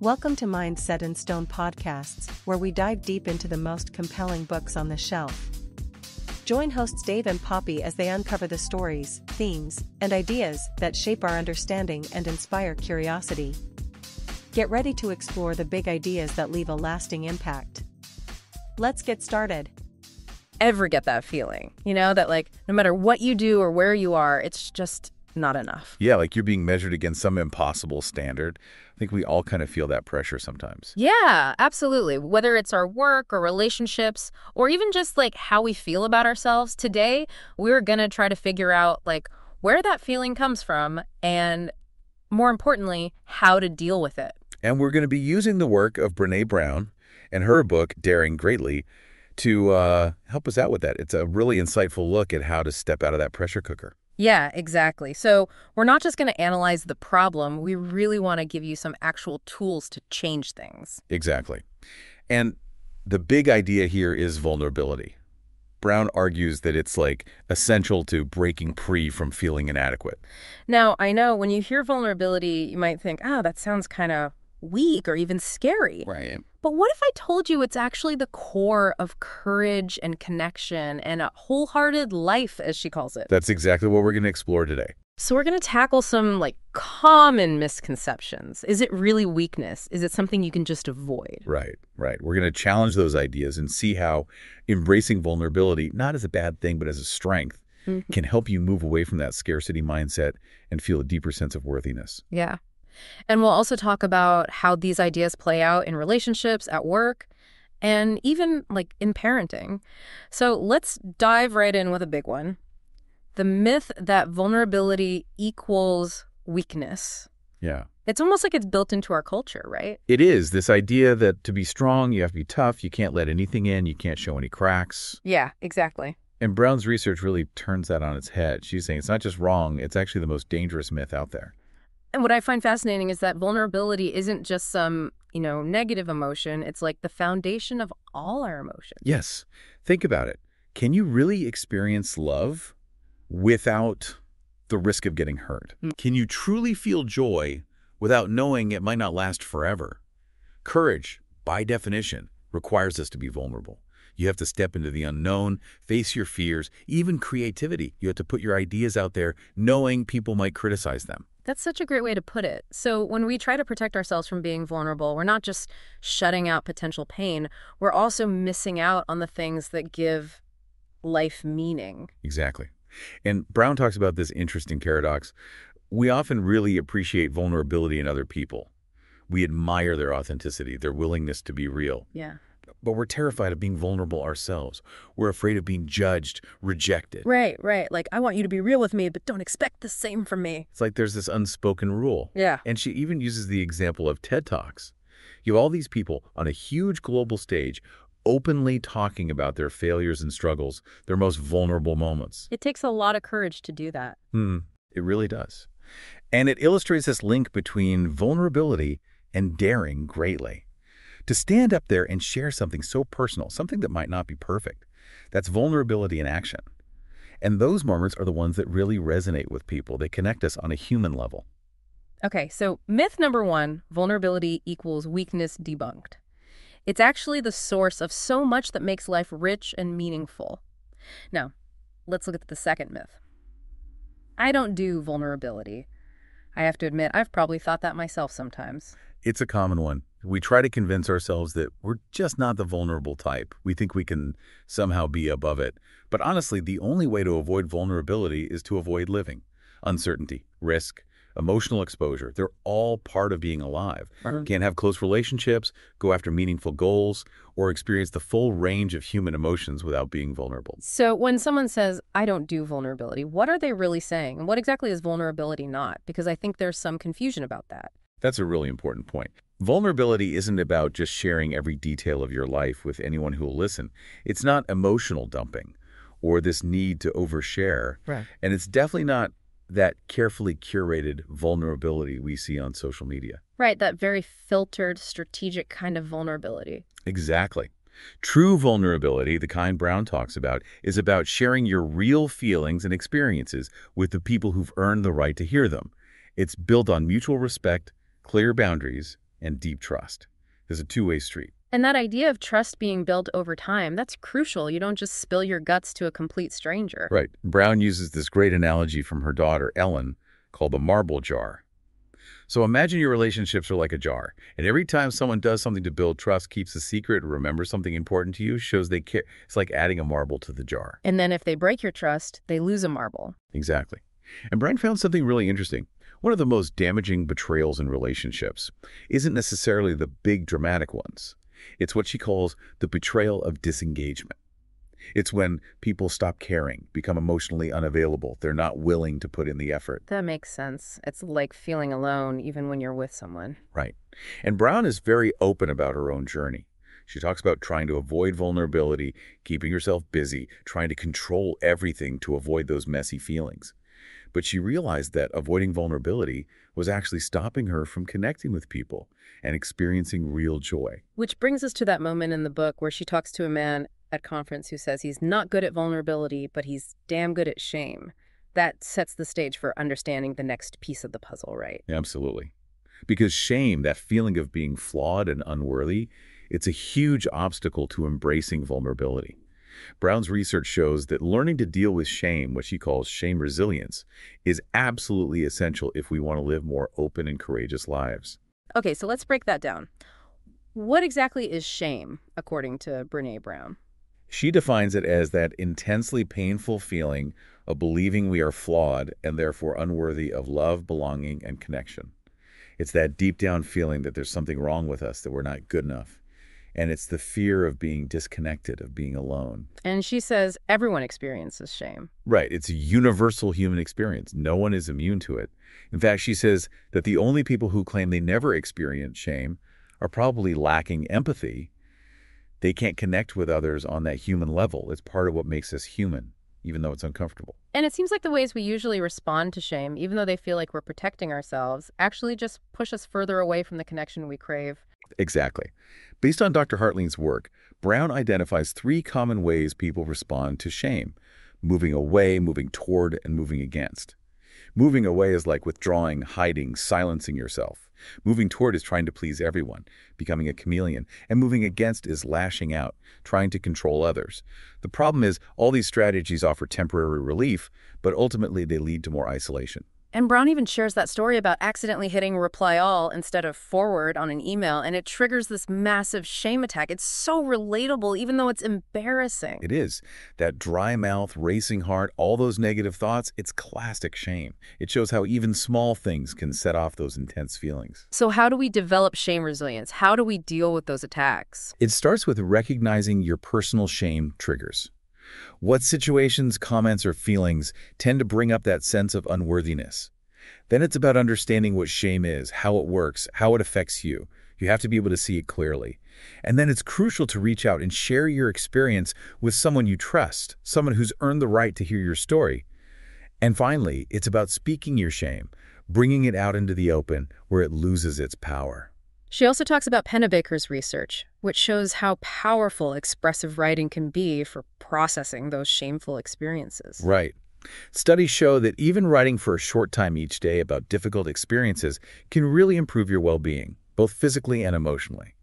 Welcome to Mind Set in Stone podcasts, where we dive deep into the most compelling books on the shelf. Join hosts Dave and Poppy as they uncover the stories, themes, and ideas that shape our understanding and inspire curiosity. Get ready to explore the big ideas that leave a lasting impact. Let's get started. Ever get that feeling, that no matter what you do or where you are, it's just not enough. Yeah, like you're being measured against some impossible standard. I think we all kind of feel that pressure sometimes. Yeah, absolutely. Whether it's our work or relationships or even just how we feel about ourselves, today we're going to try to figure out where that feeling comes from and, more importantly, how to deal with it. And we're going to be using the work of Brené Brown and her book, Daring Greatly, to help us out with that. It's a really insightful look at how to step out of that pressure cooker. Yeah, exactly. So we're not just going to analyze the problem. We really want to give you some actual tools to change things. Exactly. And the big idea here is vulnerability. Brown argues that it's essential to breaking free from feeling inadequate. Now, I know when you hear vulnerability, you might think, that sounds kind of weak or even scary. Right. But what if I told you it's actually the core of courage and connection and a wholehearted life, as she calls it? That's exactly what we're going to explore today. So we're going to tackle some common misconceptions. Is it really weakness? Is it something you can just avoid? Right. We're going to challenge those ideas and see how embracing vulnerability, not as a bad thing, but as a strength, can help you move away from that scarcity mindset and feel a deeper sense of worthiness. Yeah. And we'll also talk about how these ideas play out in relationships, at work, and even in parenting. So let's dive right in with a big one. The myth that vulnerability equals weakness. Yeah. It's almost like it's built into our culture, right? It is. This idea that to be strong, you have to be tough, you can't let anything in, you can't show any cracks. Yeah, exactly. And Brown's research really turns that on its head. She's saying it's not just wrong, it's actually the most dangerous myth out there. And what I find fascinating is that vulnerability isn't just some, negative emotion. It's the foundation of all our emotions. Yes. Think about it. Can you really experience love without the risk of getting hurt? Can you truly feel joy without knowing it might not last forever? Courage, by definition, requires us to be vulnerable. You have to step into the unknown, face your fears, even creativity. You have to put your ideas out there knowing people might criticize them. That's such a great way to put it. So when we try to protect ourselves from being vulnerable, we're not just shutting out potential pain. We're also missing out on the things that give life meaning. Exactly. And Brown talks about this interesting paradox. We often really appreciate vulnerability in other people. We admire their authenticity, their willingness to be real. Yeah. But we're terrified of being vulnerable ourselves. We're afraid of being judged, rejected. Right. I want you to be real with me, but don't expect the same from me. It's there's this unspoken rule. Yeah. And she even uses the example of TED Talks. You have all these people on a huge global stage openly talking about their failures and struggles, their most vulnerable moments. It takes a lot of courage to do that. It really does. And it illustrates this link between vulnerability and daring greatly. To stand up there and share something so personal, something that might not be perfect, that's vulnerability in action. And those moments are the ones that really resonate with people. They connect us on a human level. Okay, so myth number 1, vulnerability equals weakness debunked. It's actually the source of so much that makes life rich and meaningful. Now, let's look at the second myth. I don't do vulnerability. I have to admit, I've probably thought that myself sometimes. It's a common one. We try to convince ourselves that we're just not the vulnerable type. We think we can somehow be above it. But honestly, the only way to avoid vulnerability is to avoid living. Uncertainty, risk, emotional exposure, they're all part of being alive. Can't have close relationships, go after meaningful goals, or experience the full range of human emotions without being vulnerable. So when someone says, I don't do vulnerability, what are they really saying? And what exactly is vulnerability not? Because I think there's some confusion about that. That's a really important point. Vulnerability isn't about just sharing every detail of your life with anyone who will listen. It's not emotional dumping or this need to overshare. Right. And it's definitely not that carefully curated vulnerability we see on social media. Right, that very filtered, strategic kind of vulnerability. Exactly. True vulnerability, the kind Brown talks about, is about sharing your real feelings and experiences with the people who've earned the right to hear them. It's built on mutual respect, clear boundaries, and deep trust. There's a two-way street. And that idea of trust being built over time, that's crucial. You don't just spill your guts to a complete stranger. Right. Brown uses this great analogy from her daughter, Ellen, called the marble jar. So imagine your relationships are like a jar, and every time someone does something to build trust, keeps a secret, or remembers something important to you, shows they care. It's like adding a marble to the jar. And then if they break your trust, they lose a marble. Exactly. And Brown found something really interesting. One of the most damaging betrayals in relationships isn't necessarily the big dramatic ones. It's what she calls the betrayal of disengagement. It's when people stop caring, become emotionally unavailable. They're not willing to put in the effort. That makes sense. It's like feeling alone even when you're with someone. Right. And Brown is very open about her own journey. She talks about trying to avoid vulnerability, keeping herself busy, trying to control everything to avoid those messy feelings. But she realized that avoiding vulnerability was actually stopping her from connecting with people and experiencing real joy. Which brings us to that moment in the book where she talks to a man at conference who says he's not good at vulnerability, but he's damn good at shame. That sets the stage for understanding the next piece of the puzzle, right? Absolutely. Because shame, that feeling of being flawed and unworthy, it's a huge obstacle to embracing vulnerability. Brown's research shows that learning to deal with shame, what she calls shame resilience, is absolutely essential if we want to live more open and courageous lives. Okay, so let's break that down. What exactly is shame, according to Brené Brown? She defines it as that intensely painful feeling of believing we are flawed and therefore unworthy of love, belonging, and connection. It's that deep down feeling that there's something wrong with us, that we're not good enough. And it's the fear of being disconnected, of being alone. And she says everyone experiences shame. Right. It's a universal human experience. No one is immune to it. In fact, she says that the only people who claim they never experience shame are probably lacking empathy. They can't connect with others on that human level. It's part of what makes us human, even though it's uncomfortable. And it seems like the ways we usually respond to shame, even though they feel like we're protecting ourselves, actually just push us further away from the connection we crave. Exactly. Based on Dr. Hartling's work, Brown identifies 3 common ways people respond to shame: moving away, moving toward, and moving against. Moving away is like withdrawing, hiding, silencing yourself. Moving toward is trying to please everyone, becoming a chameleon. And moving against is lashing out, trying to control others. The problem is all these strategies offer temporary relief, but ultimately they lead to more isolation. And Brown even shares that story about accidentally hitting reply all instead of forward on an email, and it triggers this massive shame attack. It's so relatable, even though it's embarrassing. It is. That dry mouth, racing heart, all those negative thoughts, it's classic shame. It shows how even small things can set off those intense feelings. So how do we develop shame resilience? How do we deal with those attacks? It starts with recognizing your personal shame triggers. What situations, comments, or feelings tend to bring up that sense of unworthiness? Then it's about understanding what shame is, how it works, how it affects you. You have to be able to see it clearly. And then it's crucial to reach out and share your experience with someone you trust, someone who's earned the right to hear your story. And finally, it's about speaking your shame, bringing it out into the open where it loses its power. She also talks about Pennebaker's research, which shows how powerful expressive writing can be for processing those shameful experiences. Right. Studies show that even writing for a short time each day about difficult experiences can really improve your well-being, both physically and emotionally.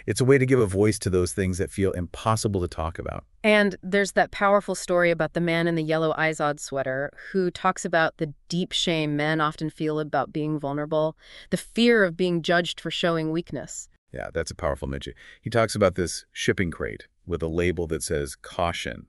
It's a way to give a voice to those things that feel impossible to talk about. And there's that powerful story about the man in the yellow Izod sweater who talks about the deep shame men often feel about being vulnerable, the fear of being judged for showing weakness. Yeah, that's a powerful image. He talks about this shipping crate with a label that says, "Caution,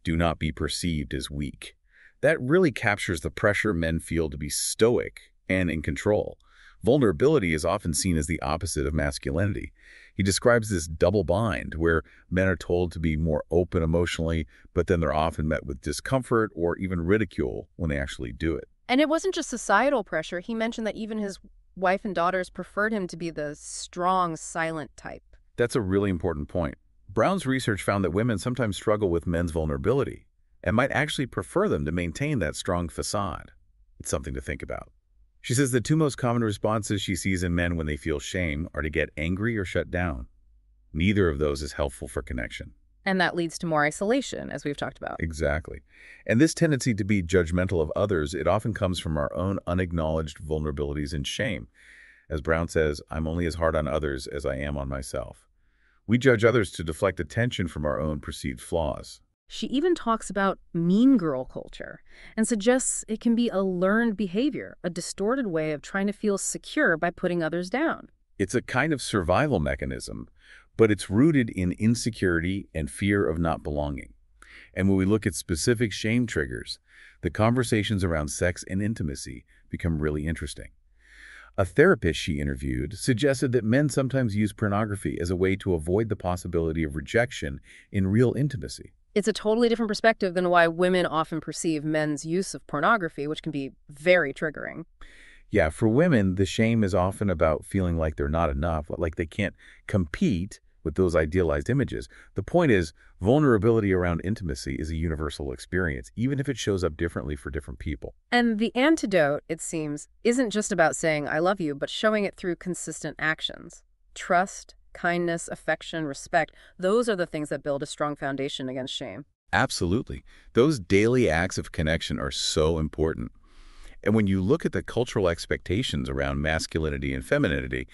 do not be perceived as weak." That really captures the pressure men feel to be stoic and in control. Vulnerability is often seen as the opposite of masculinity. He describes this double bind where men are told to be more open emotionally, but then they're often met with discomfort or even ridicule when they actually do it. And it wasn't just societal pressure. He mentioned that even his wife and daughters preferred him to be the strong, silent type. That's a really important point. Brown's research found that women sometimes struggle with men's vulnerability and might actually prefer them to maintain that strong facade. It's something to think about. She says the 2 most common responses she sees in men when they feel shame are to get angry or shut down. Neither of those is helpful for connection. And that leads to more isolation, as we've talked about. Exactly. And this tendency to be judgmental of others, it often comes from our own unacknowledged vulnerabilities and shame. As Brown says, I'm only as hard on others as I am on myself. We judge others to deflect attention from our own perceived flaws. She even talks about mean girl culture and suggests it can be a learned behavior, a distorted way of trying to feel secure by putting others down. It's a kind of survival mechanism, but it's rooted in insecurity and fear of not belonging. And when we look at specific shame triggers, the conversations around sex and intimacy become really interesting. A therapist she interviewed suggested that men sometimes use pornography as a way to avoid the possibility of rejection in real intimacy. It's a totally different perspective than why women often perceive men's use of pornography, which can be very triggering. Yeah, for women, the shame is often about feeling like they're not enough, like they can't compete with those idealized images. The point is, vulnerability around intimacy is a universal experience, even if it shows up differently for different people. And the antidote, it seems, isn't just about saying, I love you, but showing it through consistent actions. Trust, kindness, affection, respect, those are the things that build a strong foundation against shame. Absolutely. Those daily acts of connection are so important. And when you look at the cultural expectations around masculinity and femininity,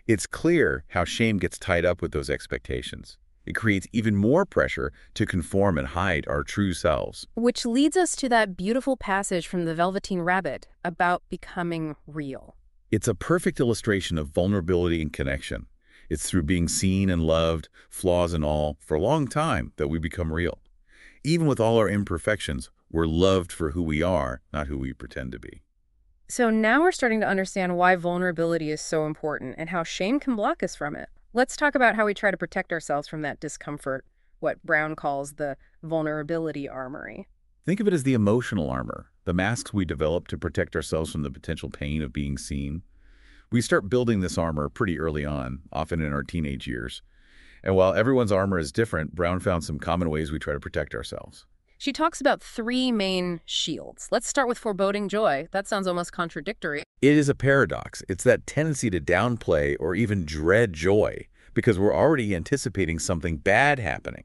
it's clear how shame gets tied up with those expectations. It creates even more pressure to conform and hide our true selves. Which leads us to that beautiful passage from the Velveteen Rabbit about becoming real. It's a perfect illustration of vulnerability and connection. It's through being seen and loved, flaws and all, for a long time that we become real. Even with all our imperfections, we're loved for who we are, not who we pretend to be. So now we're starting to understand why vulnerability is so important and how shame can block us from it. Let's talk about how we try to protect ourselves from that discomfort, what Brown calls the vulnerability armory. Think of it as the emotional armor, the masks we develop to protect ourselves from the potential pain of being seen. We start building this armor pretty early on, often in our teenage years. And while everyone's armor is different, Brown found some common ways we try to protect ourselves. She talks about 3 main shields. Let's start with foreboding joy. That sounds almost contradictory. It is a paradox. It's that tendency to downplay or even dread joy because we're already anticipating something bad happening.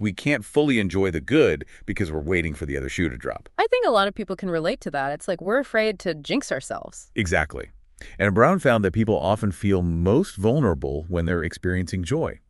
We can't fully enjoy the good because we're waiting for the other shoe to drop. I think a lot of people can relate to that. It's like we're afraid to jinx ourselves. Exactly. And Brown found that people often feel most vulnerable when they're experiencing joy.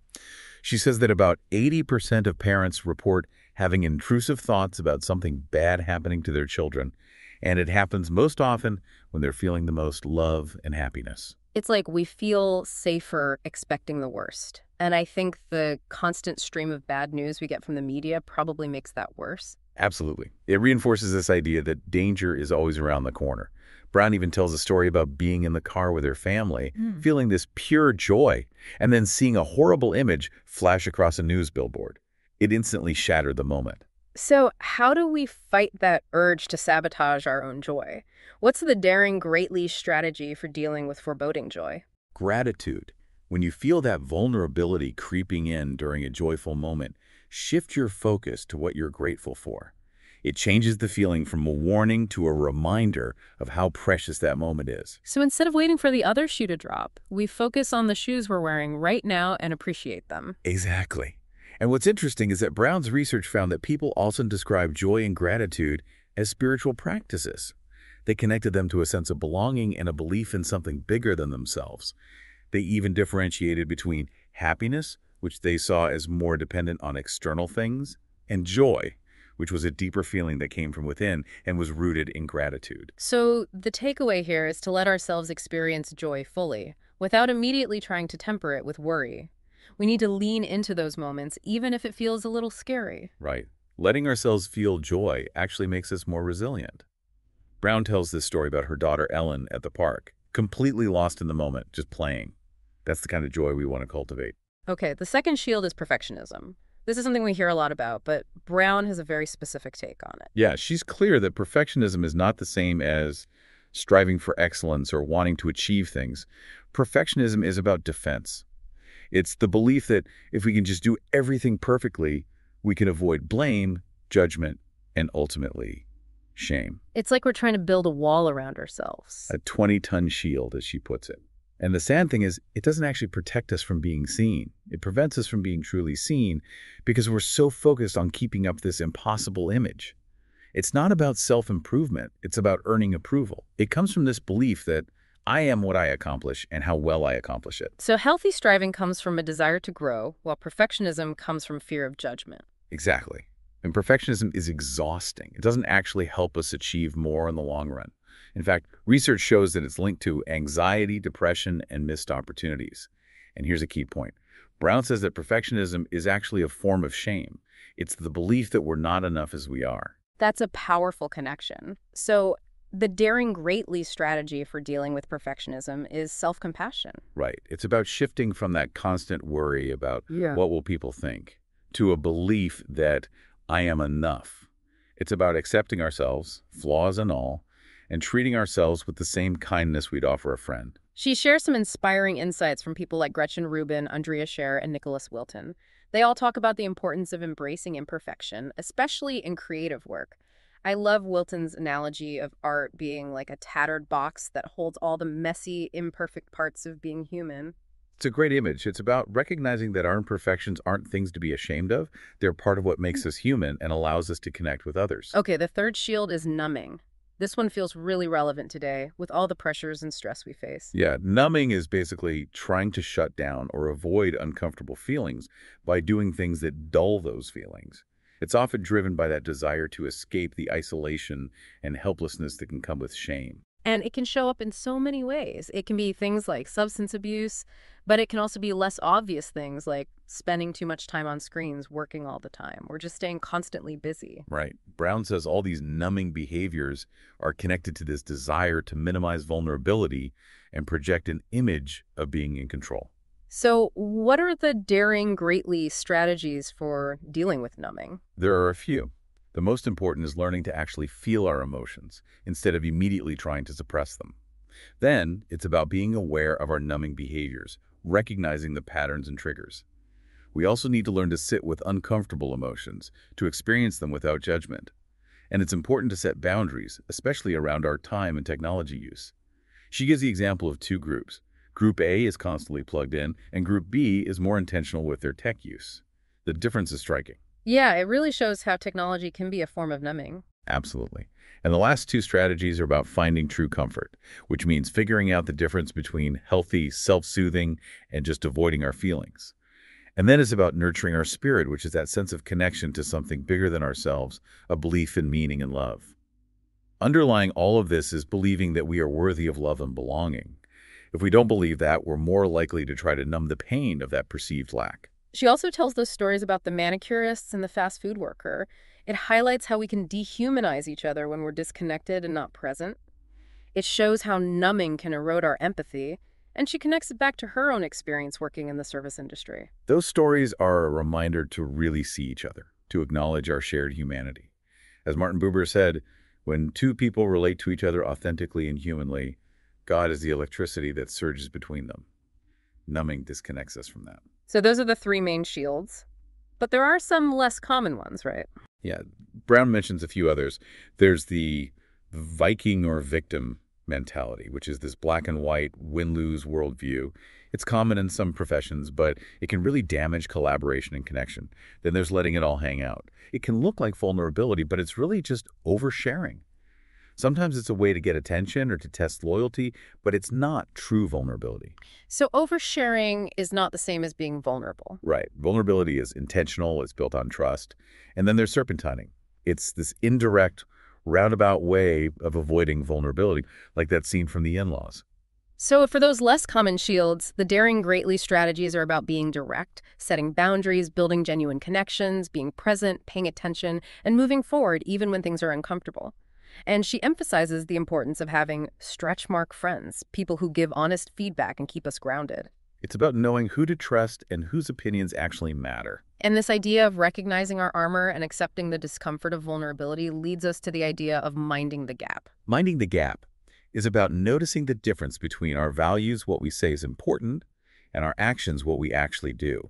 She says that about 80% of parents report having intrusive thoughts about something bad happening to their children, and it happens most often when they're feeling the most love and happiness. It's like we feel safer expecting the worst. And I think the constant stream of bad news we get from the media probably makes that worse. Absolutely. It reinforces this idea that danger is always around the corner. Brown even tells a story about being in the car with her family, feeling this pure joy, and then seeing a horrible image flash across a news billboard. It instantly shattered the moment. So how do we fight that urge to sabotage our own joy? What's the daring greatly strategy for dealing with foreboding joy? Gratitude. When you feel that vulnerability creeping in during a joyful moment, shift your focus to what you're grateful for. It changes the feeling from a warning to a reminder of how precious that moment is. So instead of waiting for the other shoe to drop, we focus on the shoes we're wearing right now and appreciate them. Exactly. And what's interesting is that Brown's research found that people often describe joy and gratitude as spiritual practices. They connected them to a sense of belonging and a belief in something bigger than themselves. They even differentiated between happiness, which they saw as more dependent on external things, and joy, which was a deeper feeling that came from within and was rooted in gratitude. So the takeaway here is to let ourselves experience joy fully, without immediately trying to temper it with worry. We need to lean into those moments, even if it feels a little scary. Right. Letting ourselves feel joy actually makes us more resilient. Brown tells this story about her daughter Ellen at the park, completely lost in the moment, just playing. That's the kind of joy we want to cultivate. Okay, the second shield is perfectionism. This is something we hear a lot about, but Brown has a very specific take on it. Yeah, she's clear that perfectionism is not the same as striving for excellence or wanting to achieve things. Perfectionism is about defense. It's the belief that if we can just do everything perfectly, we can avoid blame, judgment, and ultimately shame. It's like we're trying to build a wall around ourselves. A 20-ton shield, as she puts it. And the sad thing is, it doesn't actually protect us from being seen. It prevents us from being truly seen because we're so focused on keeping up this impossible image. It's not about self-improvement. It's about earning approval. It comes from this belief that I am what I accomplish and how well I accomplish it. So healthy striving comes from a desire to grow, while perfectionism comes from fear of judgment. Exactly. And perfectionism is exhausting. It doesn't actually help us achieve more in the long run. In fact, research shows that it's linked to anxiety, depression, and missed opportunities. And here's a key point. Brown says that perfectionism is actually a form of shame. It's the belief that we're not enough as we are. That's a powerful connection. So the daring greatly strategy for dealing with perfectionism is self-compassion. Right. It's about shifting from that constant worry about Yeah. what will people think to a belief that I am enough. It's about accepting ourselves, flaws and all, and treating ourselves with the same kindness we'd offer a friend. She shares some inspiring insights from people like Gretchen Rubin, Andrea Scher, and Nicholas Wilton. They all talk about the importance of embracing imperfection, especially in creative work. I love Wilton's analogy of art being like a tattered box that holds all the messy, imperfect parts of being human. It's a great image. It's about recognizing that our imperfections aren't things to be ashamed of. They're part of what makes us human and allows us to connect with others. Okay, the third shield is numbing. This one feels really relevant today with all the pressures and stress we face. Yeah, numbing is basically trying to shut down or avoid uncomfortable feelings by doing things that dull those feelings. It's often driven by that desire to escape the isolation and helplessness that can come with shame. And it can show up in so many ways. It can be things like substance abuse, but it can also be less obvious things like spending too much time on screens, working all the time, or just staying constantly busy. Right. Brown says all these numbing behaviors are connected to this desire to minimize vulnerability and project an image of being in control. So what are the daring greatly strategies for dealing with numbing? There are a few. The most important is learning to actually feel our emotions instead of immediately trying to suppress them. Then, it's about being aware of our numbing behaviors, recognizing the patterns and triggers. We also need to learn to sit with uncomfortable emotions, to experience them without judgment. And it's important to set boundaries, especially around our time and technology use. She gives the example of two groups. Group A is constantly plugged in, and Group B is more intentional with their tech use. The difference is striking. Yeah, it really shows how technology can be a form of numbing. Absolutely. And the last two strategies are about finding true comfort, which means figuring out the difference between healthy, self-soothing, and just avoiding our feelings. And then it's about nurturing our spirit, which is that sense of connection to something bigger than ourselves, a belief in meaning and love. Underlying all of this is believing that we are worthy of love and belonging. If we don't believe that, we're more likely to try to numb the pain of that perceived lack. She also tells those stories about the manicurists and the fast food worker. It highlights how we can dehumanize each other when we're disconnected and not present. It shows how numbing can erode our empathy, and she connects it back to her own experience working in the service industry. Those stories are a reminder to really see each other, to acknowledge our shared humanity. As Martin Buber said, when two people relate to each other authentically and humanly, God is the electricity that surges between them. Numbing disconnects us from that. So those are the three main shields. But there are some less common ones, right? Yeah, Brown mentions a few others. There's the Viking or victim mentality, which is this black and white win-lose worldview. It's common in some professions, but it can really damage collaboration and connection. Then there's letting it all hang out. It can look like vulnerability, but it's really just oversharing. Sometimes it's a way to get attention or to test loyalty, but it's not true vulnerability. So oversharing is not the same as being vulnerable. Right. Vulnerability is intentional. It's built on trust. And then there's serpentining. It's this indirect, roundabout way of avoiding vulnerability, like that scene from The In-Laws. So for those less common shields, the daring greatly strategies are about being direct, setting boundaries, building genuine connections, being present, paying attention, and moving forward even when things are uncomfortable. And she emphasizes the importance of having stretch mark friends, people who give honest feedback and keep us grounded. It's about knowing who to trust and whose opinions actually matter. And this idea of recognizing our armor and accepting the discomfort of vulnerability leads us to the idea of minding the gap. Minding the gap is about noticing the difference between our values, what we say is important, and our actions, what we actually do.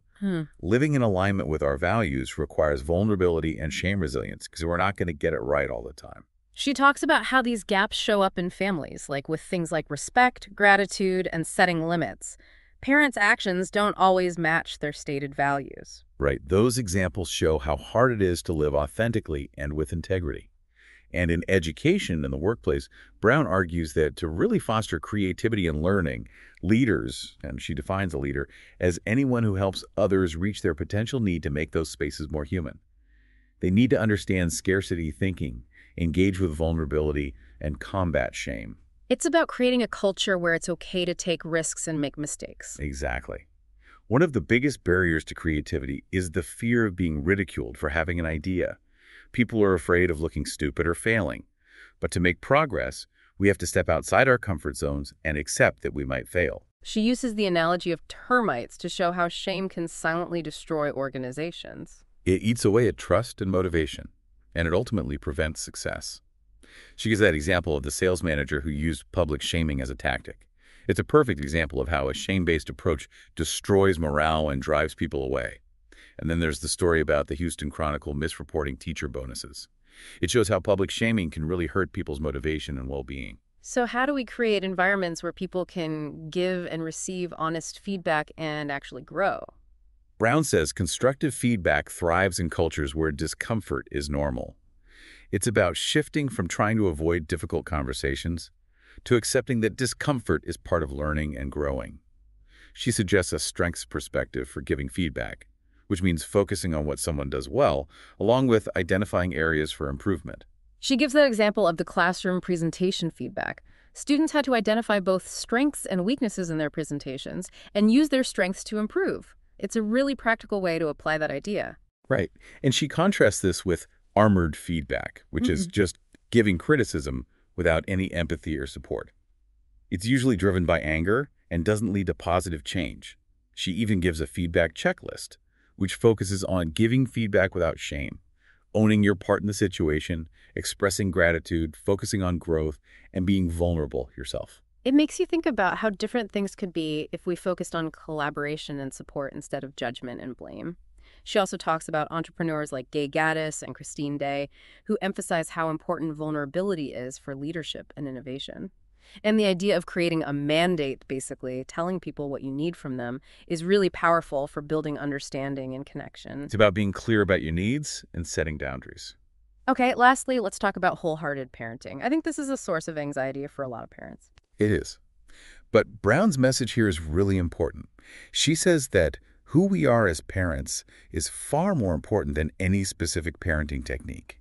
Living in alignment with our values requires vulnerability and shame resilience because we're not going to get it right all the time. She talks about how these gaps show up in families, like with things like respect, gratitude, and setting limits. Parents' actions don't always match their stated values. Right. Those examples show how hard it is to live authentically and with integrity. And in education in the workplace, Brown argues that to really foster creativity and learning, leaders, and she defines a leader, as anyone who helps others reach their potential, need to make those spaces more human. They need to understand scarcity thinking, engage with vulnerability, and combat shame. It's about creating a culture where it's okay to take risks and make mistakes. Exactly. One of the biggest barriers to creativity is the fear of being ridiculed for having an idea. People are afraid of looking stupid or failing. But to make progress, we have to step outside our comfort zones and accept that we might fail. She uses the analogy of termites to show how shame can silently destroy organizations. It eats away at trust and motivation, and it ultimately prevents success. She gives that example of the sales manager who used public shaming as a tactic. It's a perfect example of how a shame-based approach destroys morale and drives people away. And then there's the story about the Houston Chronicle misreporting teacher bonuses. It shows how public shaming can really hurt people's motivation and well-being. So how do we create environments where people can give and receive honest feedback and actually grow? Brown says constructive feedback thrives in cultures where discomfort is normal. It's about shifting from trying to avoid difficult conversations to accepting that discomfort is part of learning and growing. She suggests a strengths perspective for giving feedback, which means focusing on what someone does well, along with identifying areas for improvement. She gives that example of the classroom presentation feedback. Students had to identify both strengths and weaknesses in their presentations and use their strengths to improve. It's a really practical way to apply that idea. Right. And she contrasts this with armored feedback, which is just giving criticism without any empathy or support. It's usually driven by anger and doesn't lead to positive change. She even gives a feedback checklist, which focuses on giving feedback without shame, owning your part in the situation, expressing gratitude, focusing on growth, and being vulnerable yourself. It makes you think about how different things could be if we focused on collaboration and support instead of judgment and blame. She also talks about entrepreneurs like Gay Gaddis and Christine Day, who emphasize how important vulnerability is for leadership and innovation. And the idea of creating a mandate, basically, telling people what you need from them, is really powerful for building understanding and connection. It's about being clear about your needs and setting boundaries. Okay, lastly, let's talk about wholehearted parenting. I think this is a source of anxiety for a lot of parents. It is. But Brown's message here is really important. She says that who we are as parents is far more important than any specific parenting technique.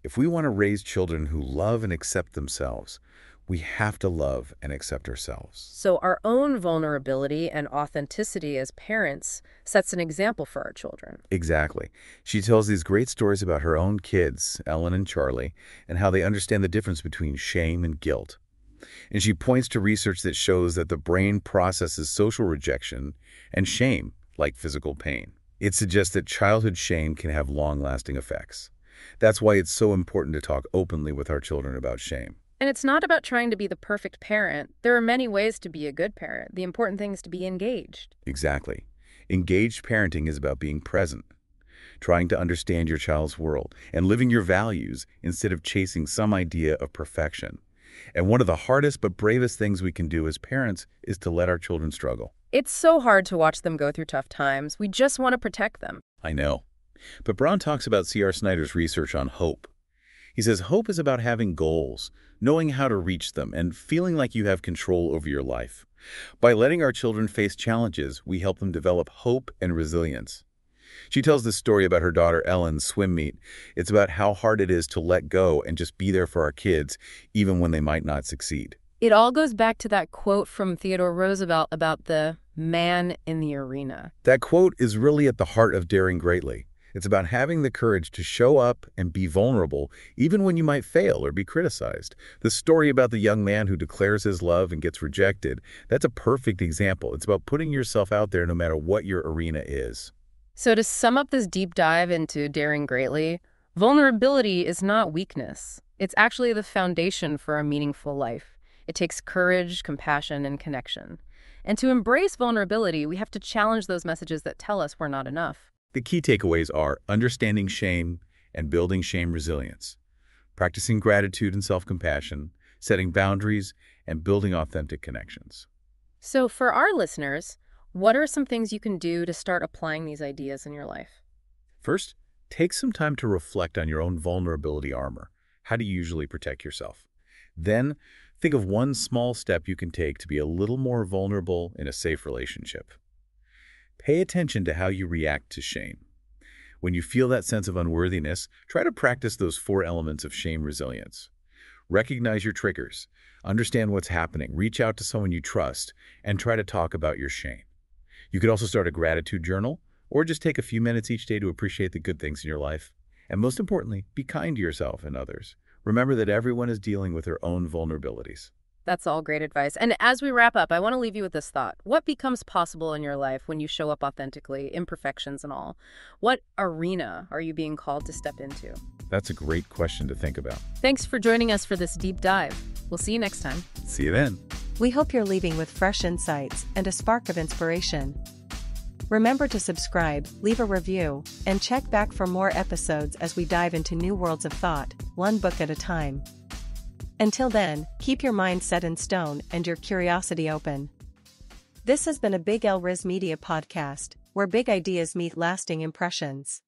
If we want to raise children who love and accept themselves, we have to love and accept ourselves. So our own vulnerability and authenticity as parents sets an example for our children. Exactly. She tells these great stories about her own kids, Ellen and Charlie, and how they understand the difference between shame and guilt. And she points to research that shows that the brain processes social rejection and shame like physical pain. It suggests that childhood shame can have long-lasting effects. That's why it's so important to talk openly with our children about shame. And it's not about trying to be the perfect parent. There are many ways to be a good parent. The important thing is to be engaged. Exactly. Engaged parenting is about being present, trying to understand your child's world, and living your values instead of chasing some idea of perfection. And one of the hardest but bravest things we can do as parents is to let our children struggle. It's so hard to watch them go through tough times. We just want to protect them. I know. But Brown talks about C.R. Snyder's research on hope. He says hope is about having goals, knowing how to reach them, and feeling like you have control over your life. By letting our children face challenges, we help them develop hope and resilience. She tells this story about her daughter Ellen's swim meet. It's about how hard it is to let go and just be there for our kids, even when they might not succeed. It all goes back to that quote from Theodore Roosevelt about the man in the arena. That quote is really at the heart of Daring Greatly. It's about having the courage to show up and be vulnerable, even when you might fail or be criticized. The story about the young man who declares his love and gets rejected, that's a perfect example. It's about putting yourself out there no matter what your arena is. So to sum up this deep dive into Daring Greatly, vulnerability is not weakness. It's actually the foundation for a meaningful life. It takes courage, compassion, and connection. And to embrace vulnerability, we have to challenge those messages that tell us we're not enough. The key takeaways are understanding shame and building shame resilience, practicing gratitude and self-compassion, setting boundaries, and building authentic connections. So for our listeners, what are some things you can do to start applying these ideas in your life? First, take some time to reflect on your own vulnerability armor. How do you usually protect yourself? Then, think of one small step you can take to be a little more vulnerable in a safe relationship. Pay attention to how you react to shame. When you feel that sense of unworthiness, try to practice those 4 elements of shame resilience. Recognize your triggers, understand what's happening, reach out to someone you trust, and try to talk about your shame. You could also start a gratitude journal, or just take a few minutes each day to appreciate the good things in your life. And most importantly, be kind to yourself and others. Remember that everyone is dealing with their own vulnerabilities. That's all great advice. And as we wrap up, I want to leave you with this thought. What becomes possible in your life when you show up authentically, imperfections and all? What arena are you being called to step into? That's a great question to think about. Thanks for joining us for this deep dive. We'll see you next time. See you then. We hope you're leaving with fresh insights and a spark of inspiration. Remember to subscribe, leave a review, and check back for more episodes as we dive into new worlds of thought, one book at a time. Until then, keep your mind set in stone and your curiosity open. This has been a Big L Riz Media podcast, where big ideas meet lasting impressions.